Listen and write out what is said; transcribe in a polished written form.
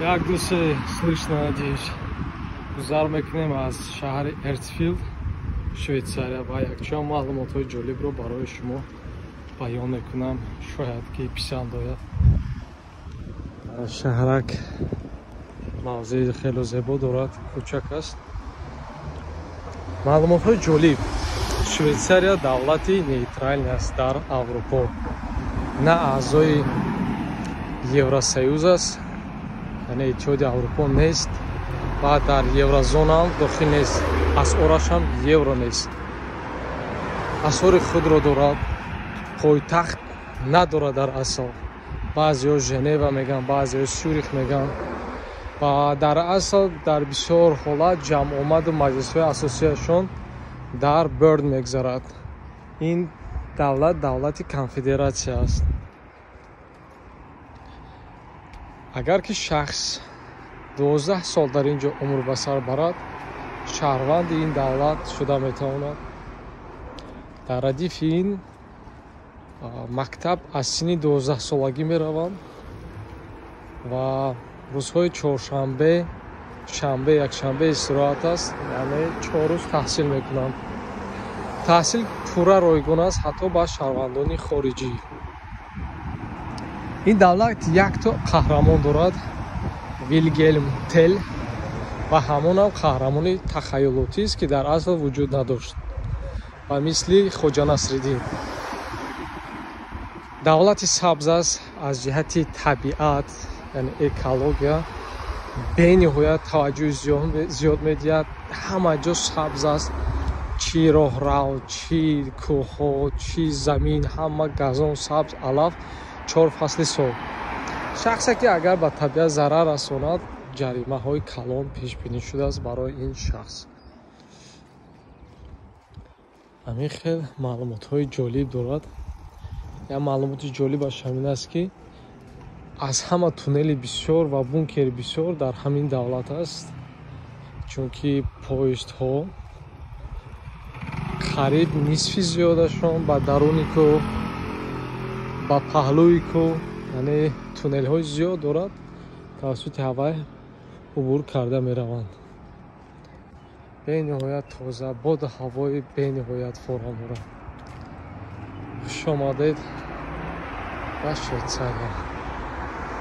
Як دوсе слышно, надеюсь. Гузар мекунем аз шаҳри Эрцфилд, Швейтсария ва якчанд маълумотҳои ҷолибро барои шумо баён мекунам. Шояд ки писанд ояд. Шаҳрак мавзеи хеле зебо дорад, кӯчак аст. Маълумотҳои ҷолиб. Швейтсария давлати нейтрал аст дар Аврупо. На аъзои Евросоюз аст, яъне иттиҳоди Аврупо нест ва дар еврозона ҳам дохил нест. Асъораш ҳам евро нест. Асъори худро дорад. Пойтахт надорад дар асл. баъзеҳо Женева мегӯянд, баъзеҳо Сюрих мегӯянд. ва дар асл дар бисёр ҳолат ҷамъомаду маҷлисҳои асосияшон дар Берн мегузарад. Ин давлат давлати конфедератсия аст. агар ки шахс 12 сол дар ин ҷо умр ба сар барад, шаҳрванди ин давлат шуда метавонад. дар радифи ин мактаб аз синни 12 солагӣ мераванд ва рӯзҳои чоршанбе, шанбе, якшанбе истироҳат аст, яъне 4 рӯз таҳсил мекунанд. таҳсил пурра ройгон аст, ҳатто ба шаҳрвандони хориҷӣ. ин давлат якто қаҳрамон дорад, Вилгелм Тел, ва ҳамонам қаҳрамони тахайюлотист, ки дар асл вуҷуд надошт, ва мисли Хоҷа Насриддин. давлати сабз аст. аз ҷиҳати табиат, яъне экология, бениҳоят таваҷҷӯҳи зиёд медиҳад. ҳама ҷо сабз аст. чӣ роҳрав, чӣ кӯҳҳо, чӣ замин, ҳама газон сабз, алаф, 4 фасли сол. шахсе ки агар ба табиат зарар расонад, ҷаримаҳои калон пешбинӣ шудааст барои ин шахс. ҳамин хел маълумотҳои ҷолиб дорад. як маълумоти ҷолибаш ҳамин аст, ки аз ҳама туннели бисёр ва бункери бисёр дар ҳамин давлат аст, чунки поездҳо қариб нисфи зиёдашон ба даруни кӯҳ, ба паҳлӯи кӯҳ, яъне туннелҳои зиёд дорад, тавассути ҳава убур карда мераванд. бениҳоят тоза, боди ҳавои бениҳоят фором дорад. хушомадед ба Швейтсария.